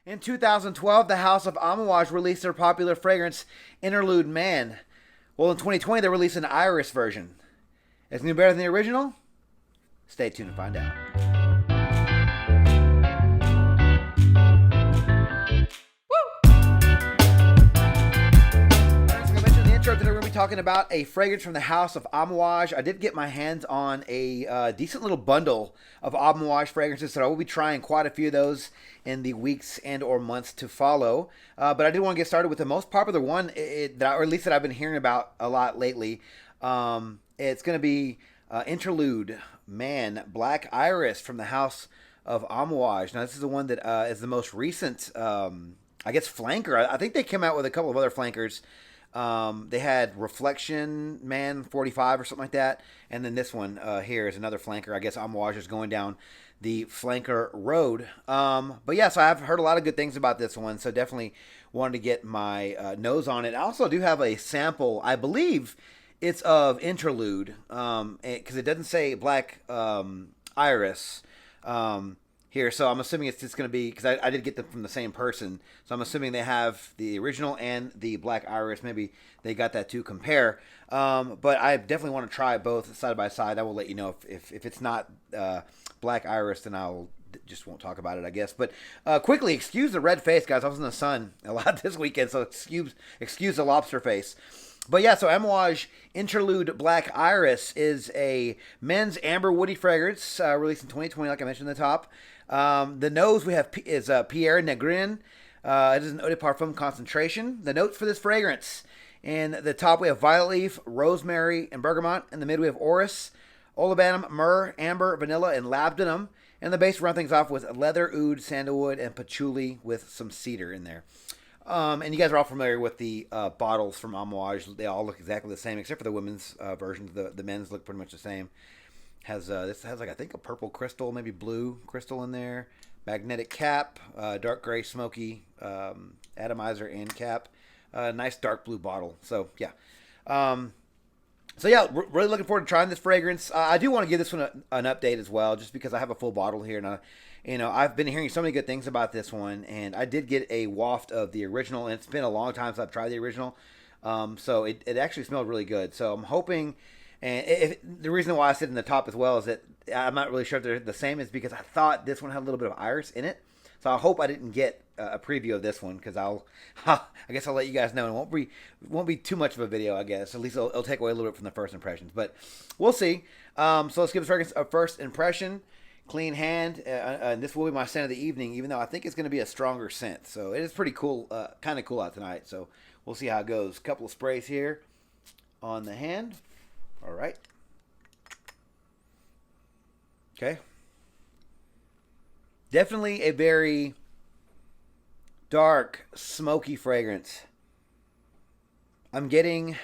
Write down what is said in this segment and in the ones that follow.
In 2012, the House of Amouage released their popular fragrance Interlude Man. Well, in 2020, they released an Iris version. Is it new better than the original? Stay tuned to find out. Today we're going to be talking about a fragrance from the House of Amouage. I did get my hands on a decent little bundle of Amouage fragrances, so I will be trying quite a few of those in the weeks and or months to follow. But I did want to get started with the most popular one, or at least that I've been hearing about a lot lately. It's going to be Interlude Man Black Iris from the House of Amouage. Now, this is the one that is the most recent, I guess, flanker. I think they came out with a couple of other flankers. They had Reflection Man 45 or something like that. And then this one here is another flanker. I guess Amouage is going down the flanker road. But yeah, so I've heard a lot of good things about this one. So definitely wanted to get my nose on it. I also do have a sample. I believe it's of Interlude. Because it doesn't say Black Iris. Here, so I'm assuming it's just going to be, because I did get them from the same person, so I'm assuming they have the original and the Black Iris. Maybe they got that to compare, but I definitely want to try both side by side. I will let you know if it's not Black Iris, then I'll just won't talk about it, I guess. But quickly, excuse the red face, guys. I was in the sun a lot this weekend, so excuse the lobster face. But yeah, so Amouage Interlude Black Iris is a men's amber woody fragrance released in 2020, like I mentioned at the top. The nose we have is Pierre Negrin. It is an eau de parfum concentration. The notes for this fragrance: in the top we have violet leaf, rosemary, and bergamot. In the mid we have orris, olibanum, myrrh, amber, vanilla, and labdanum. And the base run things off with leather, oud, sandalwood, and patchouli with some cedar in there. And you guys are all familiar with the bottles from Amouage. They all look exactly the same, except for the women's versions. The men's look pretty much the same. This has like I think a purple crystal, maybe blue crystal in there. Magnetic cap, dark gray smoky atomizer and cap. Nice dark blue bottle. So yeah, really looking forward to trying this fragrance. I do want to give this one an update as well, just because I have a full bottle here, and I've been hearing so many good things about this one, and I did get a waft of the original, and it's been a long time since I've tried the original, so it actually smelled really good. So I'm hoping. And the reason why I said in the top as well is that I'm not really sure if they're the same is because I thought this one had a little bit of iris in it. So I hope I didn't get a preview of this one because I guess I'll let you guys know. It won't be too much of a video, I guess. At least it'll take away a little bit from the first impressions. But we'll see. So let's give this fragrance a first impression. Clean hand. And this will be my scent of the evening, even though I think it's going to be a stronger scent. So it is pretty cool, kind of cool out tonight. So we'll see how it goes. A couple of sprays here on the hand. All right. Okay. Definitely a very dark, smoky fragrance. I'm getting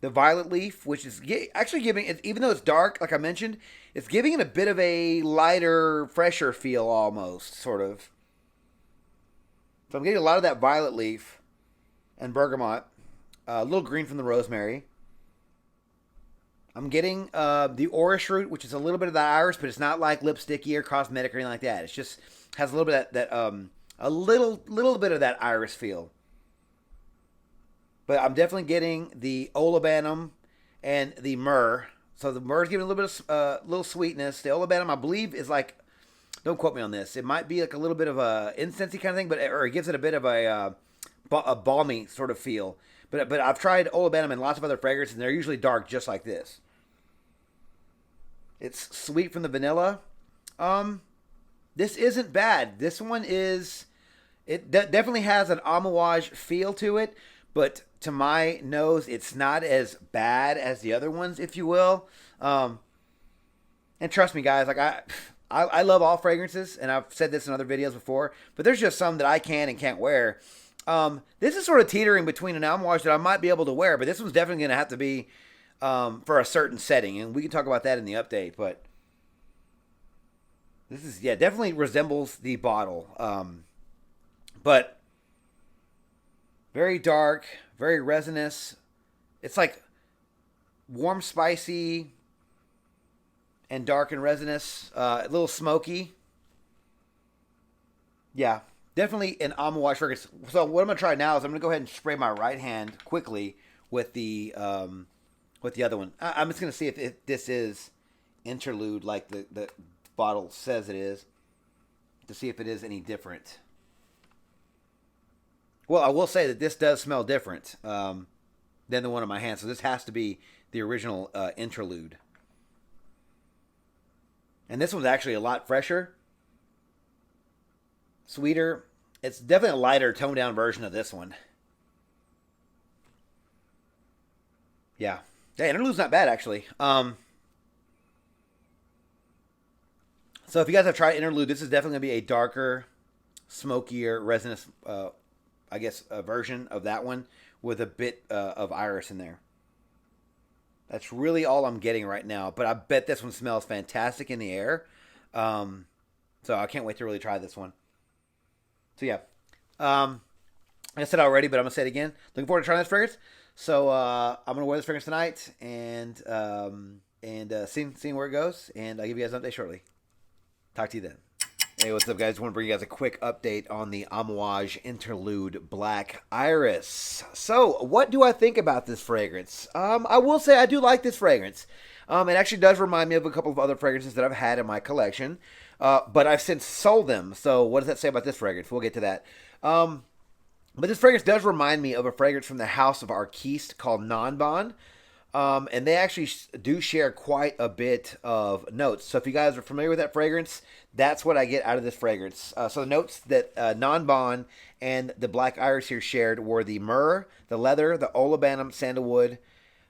the violet leaf, which is actually giving it, even though it's dark, like I mentioned, it's giving it a bit of a lighter, fresher feel almost, sort of. So I'm getting a lot of that violet leaf and bergamot, a little green from the rosemary. I'm getting the orris root, which is a little bit of that iris, but it's not like lipsticky or cosmetic or anything like that. It's just has a little bit of that a little bit of that iris feel. But I'm definitely getting the olibanum and the myrrh. So the myrrh is giving a little bit of little sweetness. The olibanum, I believe, is like, don't quote me on this. It might be like a little bit of a incensey kind of thing, or it gives it a bit of a balmy sort of feel. But I've tried olibanum and lots of other fragrances, and they're usually dark, just like this. It's sweet from the vanilla. This isn't bad. This one is... It definitely has an Amouage feel to it, but to my nose, it's not as bad as the other ones, if you will. And trust me, guys, like I love all fragrances, and I've said this in other videos before, but there's just some that I can and can't wear. This is sort of teetering between an Amouage that I might be able to wear, but this one's definitely going to have to be for a certain setting, and we can talk about that in the update. But this is, yeah, definitely resembles the bottle, but very dark, very resinous. It's like warm, spicy, and dark and resinous, a little smoky. Yeah, definitely an Amouage fragrance. So what I'm gonna try now is I'm gonna go ahead and spray my right hand quickly with the other one. I'm just gonna see if this is Interlude like the bottle says it is, to see if it is any different. Well, I will say that this does smell different than the one in my hand. So this has to be the original Interlude. And this one's actually a lot fresher, sweeter. It's definitely a lighter, toned down version of this one. Yeah. Yeah, Interlude's not bad actually. So if you guys have tried Interlude, this is definitely gonna be a darker, smokier, resinous, I guess, a version of that one with a bit of iris in there. That's really all I'm getting right now. But I bet this one smells fantastic in the air. Um, so I can't wait to really try this one. So yeah, I said already, but I'm gonna say it again. Looking forward to trying this fragrance. So I'm gonna wear this fragrance tonight and seeing where it goes. And I'll give you guys an update shortly. Talk to you then. Hey, what's up, guys? I want to bring you guys a quick update on the Amouage Interlude Black Iris. So, what do I think about this fragrance? I will say I do like this fragrance. It actually does remind me of a couple of other fragrances that I've had in my collection, but I've since sold them. So, what does that say about this fragrance? We'll get to that. But this fragrance does remind me of a fragrance from the house of Arquiste called Non Bon. And they actually do share quite a bit of notes. So if you guys are familiar with that fragrance, that's what I get out of this fragrance. So the notes that Non Bon and the Black Iris here shared were the myrrh, the leather, the olibanum, sandalwood,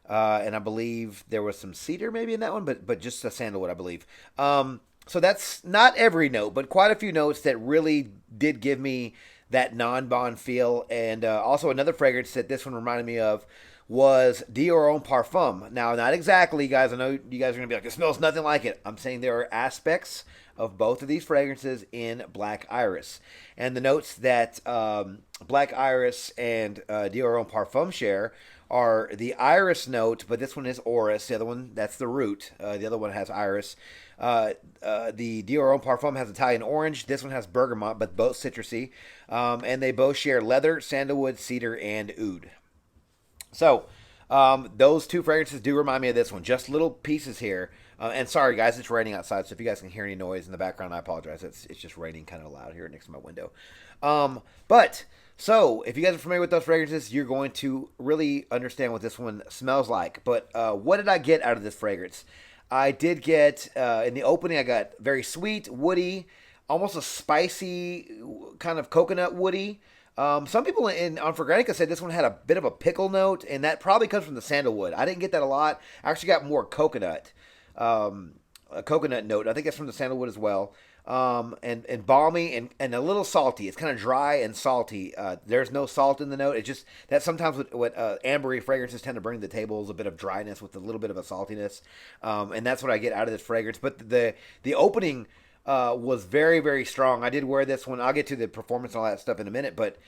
and I believe there was some cedar maybe in that one, but just the sandalwood, I believe. So that's not every note, but quite a few notes that really did give me that Non Bon feel. And also another fragrance that this one reminded me of was Dior Homme Parfum. Now, not exactly, guys. I know you guys are going to be like, it smells nothing like it. I'm saying there are aspects of both of these fragrances in Black Iris. And the notes that Black Iris and Dior Homme Parfum share are the iris note, but this one is orris. The other one, that's the root. The other one has iris. The Dior Homme Parfum has Italian orange. This one has bergamot, but both citrusy. And they both share leather, sandalwood, cedar, and oud. So, those two fragrances do remind me of this one. Just little pieces here. And sorry, guys, it's raining outside, so if you guys can hear any noise in the background, I apologize. It's just raining kind of loud here next to my window. So, if you guys are familiar with those fragrances, you're going to really understand what this one smells like. But what did I get out of this fragrance? I did get, in the opening, I got very sweet, woody, almost a spicy kind of coconut woody. Some people on Fragrantica said this one had a bit of a pickle note, and that probably comes from the sandalwood. I didn't get that a lot. I actually got more coconut, a coconut note. I think that's from the sandalwood as well. And balmy and a little salty. It's kind of dry and salty. There's no salt in the note. It's just that sometimes what ambery fragrances tend to bring to the table is a bit of dryness with a little bit of a saltiness. And that's what I get out of this fragrance. But the opening was very, very strong. I did wear this one. I'll get to the performance and all that stuff in a minute, but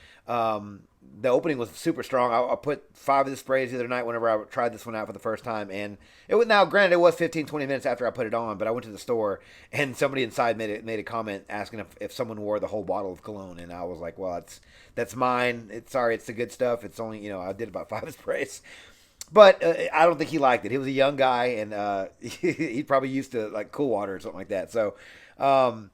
the opening was super strong. I put 5 of the sprays the other night whenever I tried this one out for the first time, and it was, now granted, it was 15, 20 minutes after I put it on, but I went to the store, and somebody inside made a comment asking if someone wore the whole bottle of cologne, and I was like, well, that's mine. Sorry, it's the good stuff. It's only, I did about 5 sprays. But I don't think he liked it. He was a young guy, and he probably used to like cool water or something like that. So, but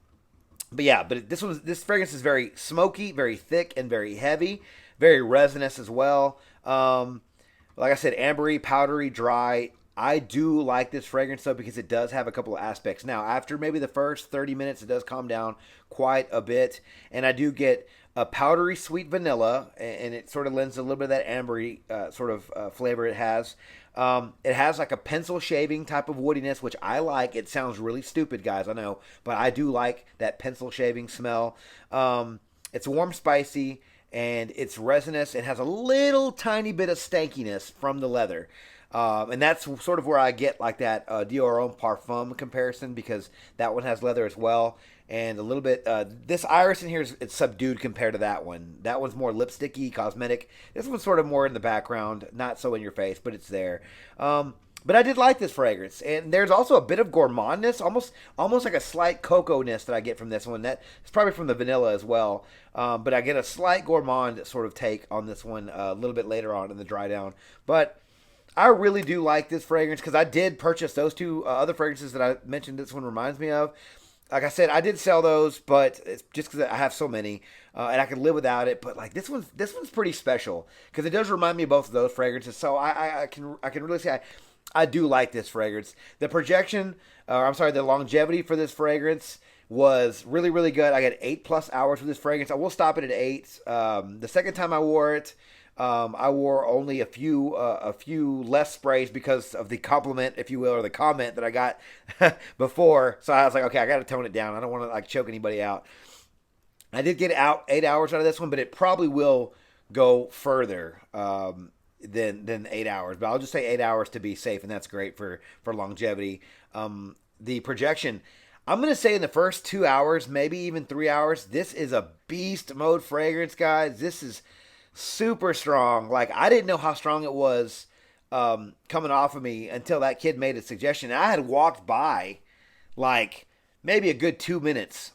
this fragrance is very smoky, very thick, and very heavy, very resinous as well. Like I said, ambery, powdery, dry. I do like this fragrance though because it does have a couple of aspects. Now, after maybe the first 30 minutes, it does calm down quite a bit, and I do get a powdery sweet vanilla, and it sort of lends a little bit of that ambery flavor it has. It has like a pencil shaving type of woodiness, which I like. It sounds really stupid, guys, I know, but I do like that pencil shaving smell. It's warm, spicy, and it's resinous. It has a little tiny bit of stankiness from the leather. And that's sort of where I get like that Dior Homme Parfum comparison, because that one has leather as well. And a little bit, this iris in here it's subdued compared to that one. That one's more lipsticky, cosmetic. This one's sort of more in the background, not so in your face, but it's there. But But I did like this fragrance, and there's also a bit of gourmandness, almost like a slight cocoa-ness that I get from this one. That it's probably from the vanilla as well, but I get a slight gourmand sort of take on this one a little bit later on in the dry down. But I really do like this fragrance because I did purchase those two other fragrances that I mentioned. This one reminds me of. Like I said, I did sell those, but it's just because I have so many, and I can live without it. But like this one's pretty special because it does remind me of both of those fragrances. So I can really say I do like this fragrance. The projection, I'm sorry, the longevity for this fragrance was really, really good. I got 8+ hours with this fragrance. I will stop it at 8. The second time I wore it, I wore only a few less sprays because of the compliment, if you will, or the comment that I got before. So I was like, okay, I got to tone it down. I don't want to like choke anybody out. I did get out 8 hours out of this one, but it probably will go further than 8 hours. But I'll just say 8 hours to be safe, and that's great for longevity. The projection, I'm going to say in the first 2 hours, maybe even 3 hours, this is a beast mode fragrance, guys. This is super strong. Like, I didn't know how strong it was coming off of me until that kid made a suggestion. I had walked by like maybe a good 2 minutes,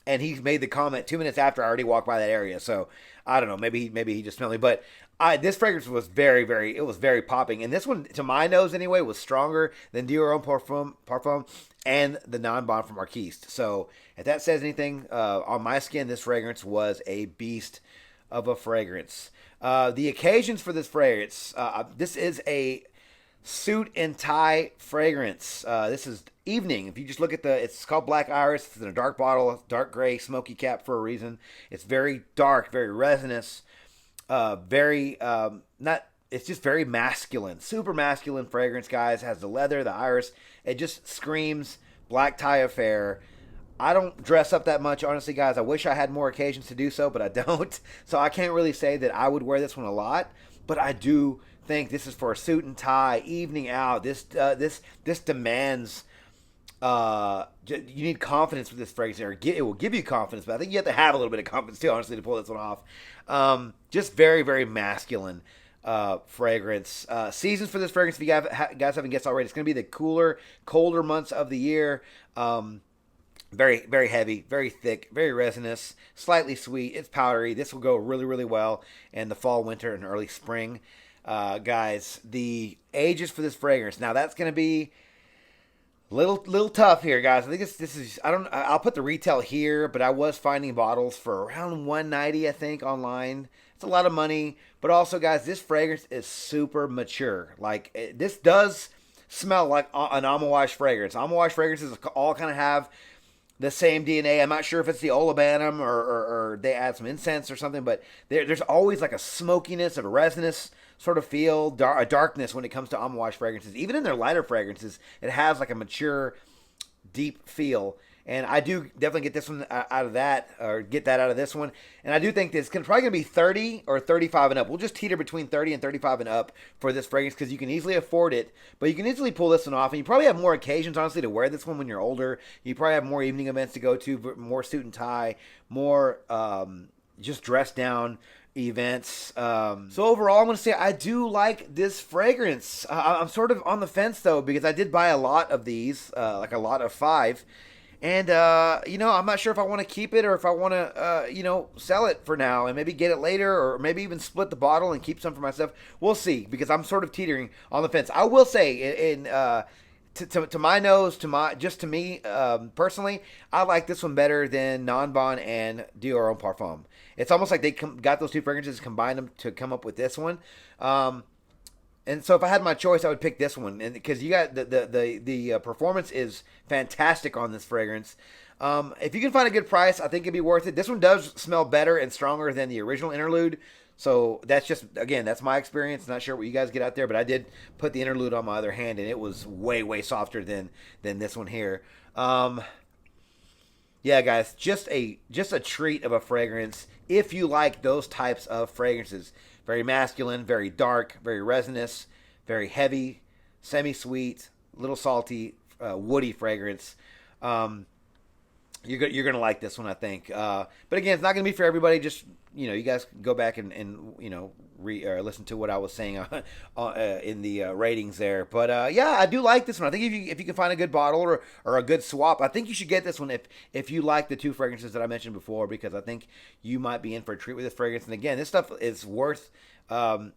and he made the comment 2 minutes after I already walked by that area. So I don't know. Maybe he just smelled me, but this fragrance was very popping. And this one, to my nose anyway, was stronger than Dior Homme Parfum and the Non-Bon from Arquiste. So if that says anything, on my skin, this fragrance was a beast of a fragrance. The occasions for this fragrance, this is a suit and tie fragrance. This is evening. If you just look at it's called Black Iris. It's in a dark bottle, dark gray, smoky cap for a reason. It's very dark, very resinous, it's just very masculine, super masculine fragrance, guys. It has the leather, the iris. It just screams black tie affair. I don't dress up that much, honestly, guys. I wish I had more occasions to do so, but I don't. So I can't really say that I would wear this one a lot, but I do think this is for a suit and tie, evening out. This demands. You need confidence with this fragrance. It will give you confidence, but I think you have to have a little bit of confidence too, honestly, to pull this one off. Just very, very masculine fragrance. Seasons for this fragrance, if you guys haven't guessed already, it's going to be the cooler, colder months of the year. Very, very heavy, very thick, very resinous, slightly sweet. It's powdery. This will go really, really well in the fall, winter, and early spring. Guys, the ages for this fragrance. Now that's going to be little tough here, guys. I think this is. I'll put the retail here, but I was finding bottles for around $190, I think, online. It's a lot of money, but also, guys, this fragrance is super mature. Like, this does smell like an Amouage fragrance. Amouage fragrances all kind of have the same DNA. I'm not sure if it's the olibanum or they add some incense or something, but there's always like a smokiness, a resinous sort of feel, a darkness when it comes to Amouage fragrances. Even in their lighter fragrances, it has like a mature, deep feel. And I do definitely get this one out of that, or get that out of this one. And I do think this is probably going to be 30 or 35 and up. We'll just teeter between 30 and 35 and up for this fragrance because you can easily afford it. But you can easily pull this one off. And you probably have more occasions, honestly, to wear this one when you're older. You probably have more evening events to go to, more suit and tie, more just dress down events. So overall, I'm going to say I do like this fragrance. I'm sort of on the fence, though, because I did buy a lot of these, like a lot of 5. And, I'm not sure if I want to keep it or if I want to, sell it for now and maybe get it later or maybe even split the bottle and keep some for myself. We'll see, because I'm sort of teetering on the fence. I will say, to my nose, to me, personally, I like this one better than Non-Bon and Dior Homme Parfum. It's almost like they got those two fragrances, combined them to come up with this one. And so if I had my choice, I would pick this one, and because you got the performance is fantastic on this fragrance. If you can find a good price, I think it'd be worth it. This one does smell better and stronger than the original Interlude. So that's just, again, that's my experience. Not sure what you guys get out there, but I did put the Interlude on my other hand, and it was way, way softer than this one here. Yeah, guys, just a treat of a fragrance if you like those types of fragrances. Very masculine, very dark, very resinous, very heavy, semi-sweet, little salty, woody fragrance. You're going to like this one, I think. But again, it's not going to be for everybody. Just, you guys go back and listen to what I was saying in the ratings there. But yeah, I do like this one. I think if you can find a good bottle or a good swap, I think you should get this one if you like the two fragrances that I mentioned before, because I think you might be in for a treat with this fragrance. And again, this stuff is worth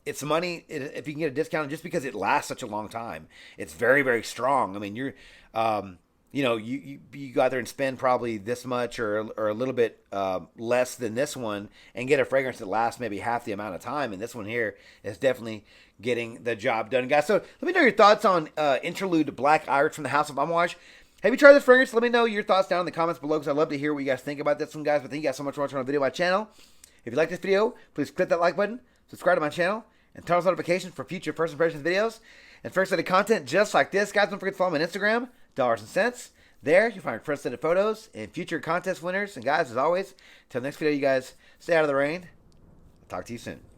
it's money if you can get a discount, just because it lasts such a long time. It's very, very strong. I mean, you go out there and spend probably this much or a little bit less than this one and get a fragrance that lasts maybe half the amount of time. And this one here is definitely getting the job done, guys. So let me know your thoughts on Interlude Black Iris from the House of Amouage. Have you tried this fragrance? Let me know your thoughts down in the comments below, because I'd love to hear what you guys think about this one, guys. But thank you guys so much for watching my video on my channel. If you like this video, please click that like button, subscribe to my channel, and turn on notifications for future first impressions videos and first set of content just like this. Guys, don't forget to follow me on Instagram, Dollars and Cents. There, you'll find first set of photos and future contest winners. And guys, as always, till next video, you guys stay out of the rain. I'll talk to you soon.